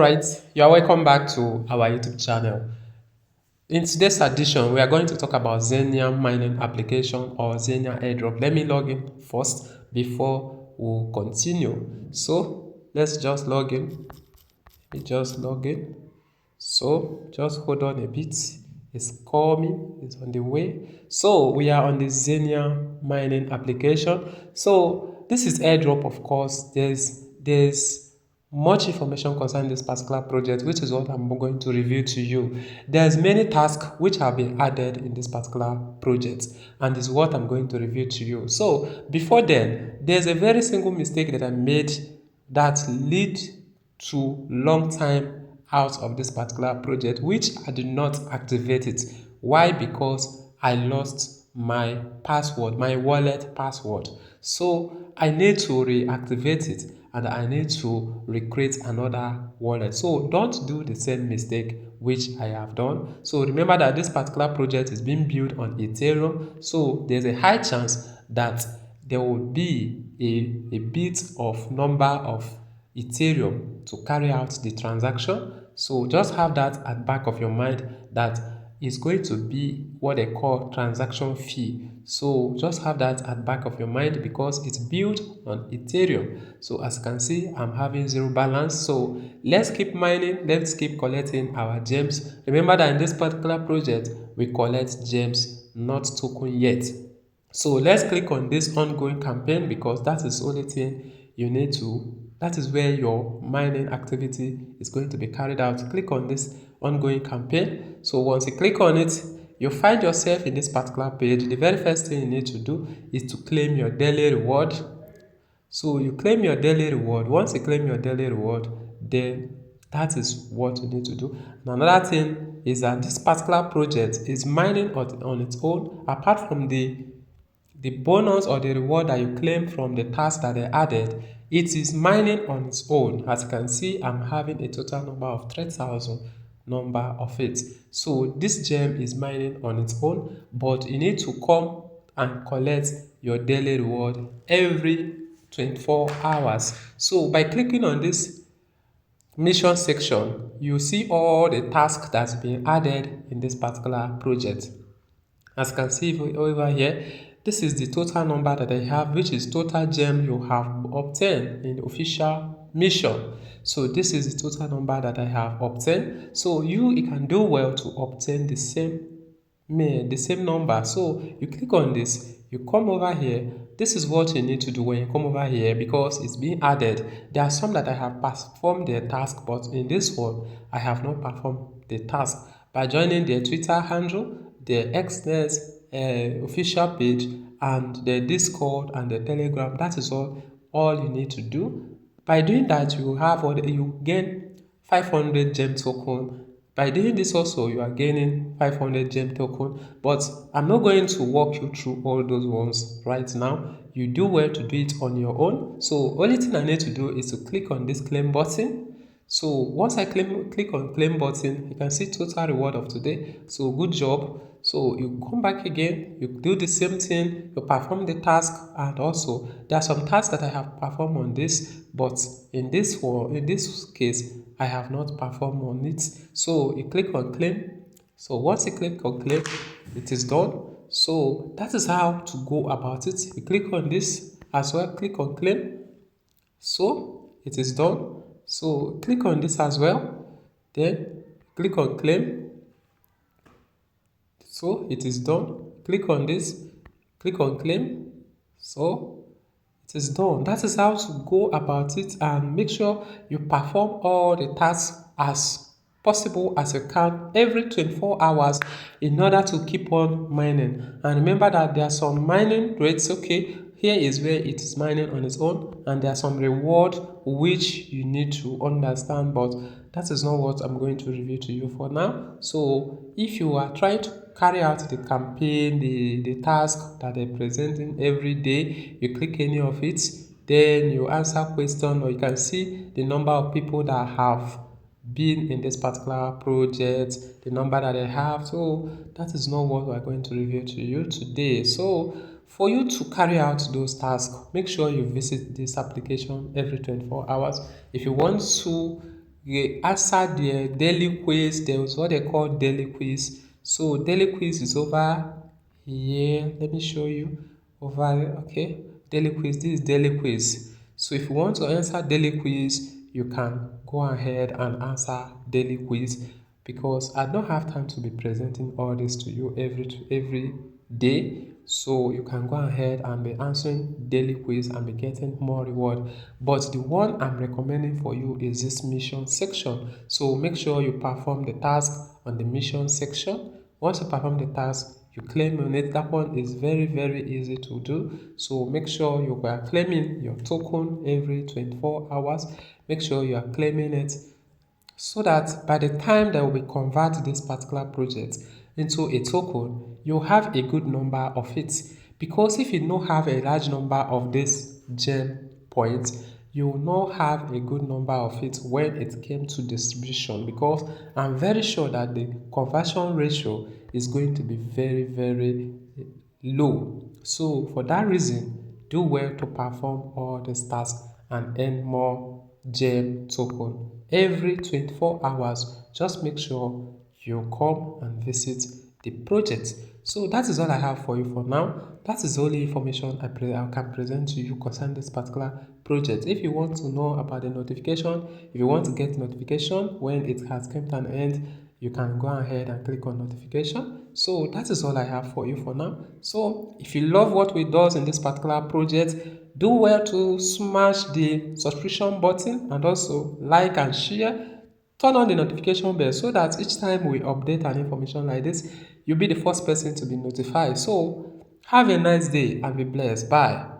Alright, you are welcome back to our YouTube channel. In today's edition, we are going to talk about XEANA mining application or XEANA airdrop. Let me log in first before we continue. So let's just log in. Just log in. So just hold on a bit. It's coming, it's on the way. So we are on the XEANA mining application. So this is airdrop, of course. There's much information concerning this particular project, which is what I'm going to review to you. There's many tasks which have been added in this particular project, and is what I'm going to review to you. So before then, there's a very single mistake that I made that lead to long time out of this particular project, which I did not activate it. Why? Because I lost my password, my wallet password. So I need to reactivate it, and I need to recreate another wallet. So don't do the same mistake which I have done. So remember that this particular project is being built on Ethereum. So there's a high chance that there will be a bit of number of Ethereum to carry out the transaction. So just have that at back of your mind that it's going to be what they call transaction fee. So just have that at back of your mind because it's built on Ethereum. So as you can see, I'm having zero balance. So let's keep mining. Let's keep collecting our gems. Remember that in this particular project, we collect gems, not token yet. So let's click on this ongoing campaign because that is the only thing you need to, that is where your mining activity is going to be carried out. Click on this ongoing campaign. So once you click on it, you find yourself in this particular page. The very first thing you need to do is to claim your daily reward. So you claim your daily reward. Once you claim your daily reward, then that is what you need to do. And another thing is that this particular project is mining on its own, apart from the bonus or the reward that you claim from the task that they added. It is mining on its own. As you can see, I'm having a total number of 3,000 number of it. So this gem is mining on its own, but you need to come and collect your daily reward every 24 hours. So by clicking on this mission section, you see all the tasks that's been added in this particular project. As you can see over here, this is the total number that I have, which is total gem you have obtained in the official mission. So this is the total number that I have obtained. So you can do well to obtain the same number. So you click on this, you come over here. This is what you need to do when you come over here because it's being added. There are some that I have performed their task, but in this one I have not performed the task. By joining their Twitter handle, their XEANA official page, and the Discord and the Telegram, that is all you need to do. By doing that, you gain 500 gem token. By doing this also, you are gaining 500 gem token, but I'm not going to walk you through all those ones right now. You do well to do it on your own. So only thing I need to do is to click on this claim button. So once I click on claim button, you can see total reward of today. So good job. So you come back again, you do the same thing, you perform the task, and also there are some tasks that I have performed on this, but in this case, I have not performed on it. So you click on claim. So once you click on claim, it is done. So that is how to go about it. You click on this as well, click on claim. So it is done. So click on this as well, then click on claim. So it is done. Click on this, click on claim. So it is done. That is how to go about it, and make sure you perform all the tasks as possible as you can every 24 hours in order to keep on mining. And remember that there are some mining rates. Okay, here is where it is mining on its own, and there are some reward which you need to understand, but that is not what I'm going to review to you for now. So if you are trying to carry out the campaign, the task that they're presenting every day, you click any of it, then you answer question, or you can see the number of people that have been in this particular project, the number that they have. So that is not what we're going to review to you today. So for you to carry out those tasks, make sure you visit this application every 24 hours. If you want to you answer their daily quiz. There was what they call daily quiz. So daily quiz is over here. Let me show you over. Okay, daily quiz. This is daily quiz. So if you want to answer daily quiz, you can go ahead and answer daily quiz, because I don't have time to be presenting all this to you every day. So you can go ahead and be answering daily quiz and be getting more reward. But the one I'm recommending for you is this mission section. So make sure you perform the task on the mission section. Once you perform the task, you claim on it. That one is very easy to do. So make sure you are claiming your token every 24 hours. Make sure you are claiming it, so that by the time that we convert this particular project into a token, you have a good number of it. Because if you don't have a large number of this gem points, you will not have a good number of it when it came to distribution, because I'm very sure that the conversion ratio is going to be very low. So for that reason, do well to perform all these tasks and earn more gem token every 24 hours. Just make sure you come and visit the project. So that is all I have for you for now. That is the only information I can present to you concerning this particular project. If you want to know about the notification, if you want to get notification when it has come to an end, you can go ahead and click on notification. So that is all I have for you for now. So if you love what we do in this particular project, do well to smash the subscription button and also like and share. Turn on the notification bell so that each time we update an information like this, you'll be the first person to be notified. So have a nice day and be blessed. Bye.